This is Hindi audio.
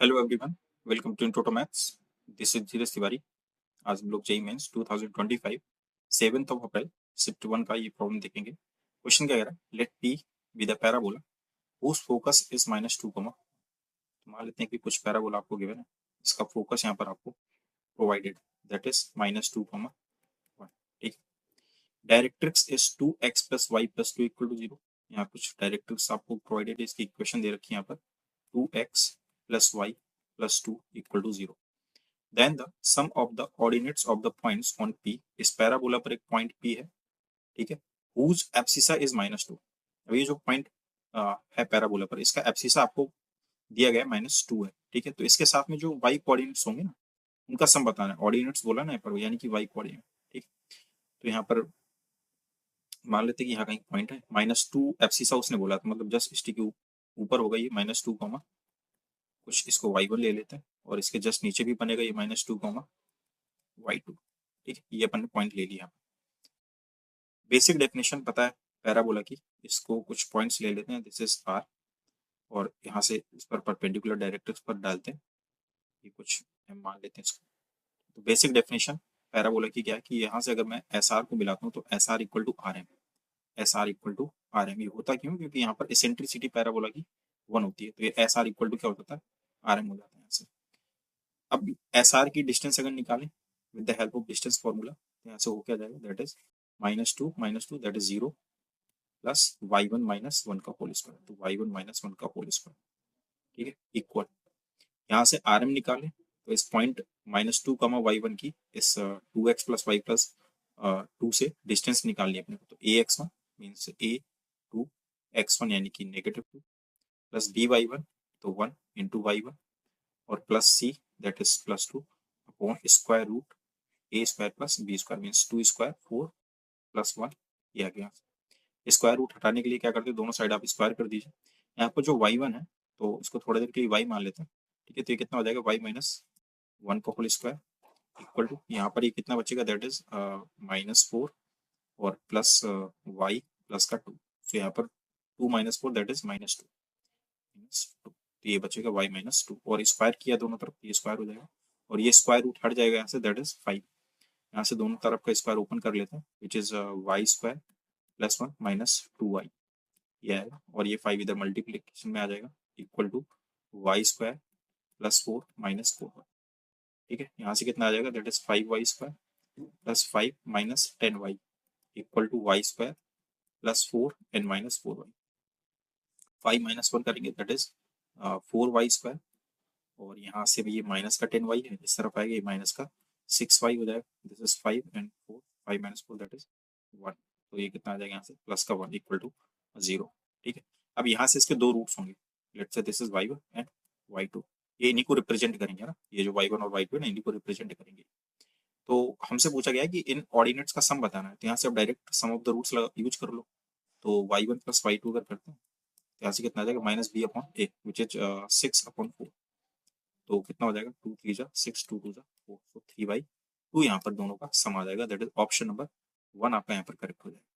Hello everyone, welcome to intro to maths. This is Dheeraj Tiwari. आज हम लोग जेईई मेंस 2025 7 अप्रैल शिफ्ट 1 का ये प्रॉब्लम देखेंगे। क्वेश्चन क्या कह रहा है, let P with a parabola whose focus is -2, मान लेते हैं कि कुछ पैराबोला आपको गिवन है, इसका फोकस यहाँ पर आपको प्रोवाइडेड दैट इज -2, 1। ठीक, डायरेक्ट्रिक्स इज 2x + y + 2 = 0। यहाँ कुछ डायरेक्ट्रिक्स आपको प्रोवाइडेड है, इसकी इक्वेशन दे रखी है यहाँ पर 2x + y + 2 = 0। Then the sum of the coordinates of the points on P, इस पैराबोला पर एक पॉइंट P है, ठीक है, whose abscissa is -2। अब ये जो पॉइंट है पैराबोला पर, इसका एब्सिसा आपको दिया गया -2 है, ठीक है। तो इसके साथ में जो y कोऑर्डिनेट्स होंगे ना, उनका सम बताना है। ऑर्डिनेट्स बोला ना यहाँ पर, यानी कि y कोऑर्डिनेट, ठीक। तो यहाँ पर मान लेते हैं कि यहाँ कहीं पॉइंट है -2 एब्सिसा उसने बोला, तो मतलब जस्ट इसके ऊपर होगा ये -2, कुछ इसको y1 ले लेते हैं, और इसके जस्ट नीचे भी बनेगा ये -2, y2। ठीक है, ये अपन ने पॉइंट ले लिया। बेसिक डेफिनेशन पता है पैराबोला की, इसको कुछ पॉइंट्स ले लेते हैं, दिस इज आर, और यहाँ से इस पर परपेंडिकुलर डायरेक्ट्रिक्स पर डालते हैं, ये कुछ हम मान लेते हैं इसको। तो बेसिक डेफिनेशन पैराबोला की क्या है कि यहाँ से अगर मैं एस आर को मिलाता हूँ तो S R equal to R M, S R equal to R M. ये होता क्यों, क्योंकि यहाँ पर एसेंट्रिसिटी पैराबोला की 1 होती है, तो ये एस आर इक्वल टू क्या होता है, आर एम हो जाता है यहाँ से। अब एस आर की डिस्टेंस अगर निकालें with the help of distance formula, यहाँ से हो क्या जाएगा, that is -2 that is 0 plus y1 - 1 का होल स्क्वायर, तो y1 - 1 का होल स्क्वायर, ठीक है, इक्वल। यहाँ से आर एम निकालें तो इस पॉइंट -2, y1 की इस 2x + y + 2 से डिस्टेंस निकालनी है अपने को, तो ax1 मीन्स a2 x1 यानी कि -2 प्लस by1 तो 1 × y1 और plus c that is +2 upon square root a² + b² means 2² 4 + 1, ये आ गया। स्क्वायर रूट हटाने के लिए क्या करते हैं, दोनों साइड आप स्क्वायर कर दीजिए। यहाँ पर जो y1 है तो इसको थोड़ी देर के लिए y मान लेते हैं, ठीक है। तो ये कितना हो जाएगा, y - 1 का होल स्क्वायर इक्वल टू, यहाँ पर ये कितना बचेगा, दैट इज -4 और प्लस y प्लस का 2, तो यहाँ पर 2 - 4 दैट इज -2, तो ये बचेगा y - 2, और स्क्वायर किया दोनों तरफ, ये स्क्वायर हो जाएगा, और ये स्क्वायर रूट हट जाएगा यहाँ से, दैट इज 5। यहाँ से दोनों तरफ का स्क्वायर ओपन कर लेते हैं, विच इज y² + 1 - 2y, ये आएगा, और ये 5 इधर मल्टीप्लीकेशन में आ जाएगा, इक्वल टू y² + 4 - 4y, ठीक है। यहाँ से कितना आ जाएगा, that is 5y² + 5 - 10y equal to y² + 4 n - 4y। 5 - 1 करेंगे दैट इज 4y², और यहाँ से भी ये माइनस का 10y है, इस तरफ आएगा, ये माइनस का 6y हो जाएगा, this is 5 and 4, 5 - 4 that is 1, तो ये कितना आ जाएगा यहाँ से, प्लस का 1 इक्वल टू 0, ठीक है। अब यहाँ से इसके दो रूट्स होंगे, let's say this is y1 and y2, ये इन्हीं को रिप्रेजेंट करेंगे ना, ये जो y1 और y2 है ना, इन्हीं को रिप्रेजेंट करेंगे। तो हमसे पूछा गया है कि इन ऑर्डिनेट्स का सम बताना है, तो यहाँ से आप direct sum of the roots use कर लो। तो y1 + y2 अगर करते हैं तो यहाँ से कितना आ जाएगा, -b/a विच इज 6/4, तो कितना हो जाएगा, 2 3 जा 6, 2 2 जा 4, तो 3/2 यहाँ पर दोनों का सम आ जाएगा, दैट इज ऑप्शन नंबर 1 आपका यहाँ पर करेक्ट हो जाएगा।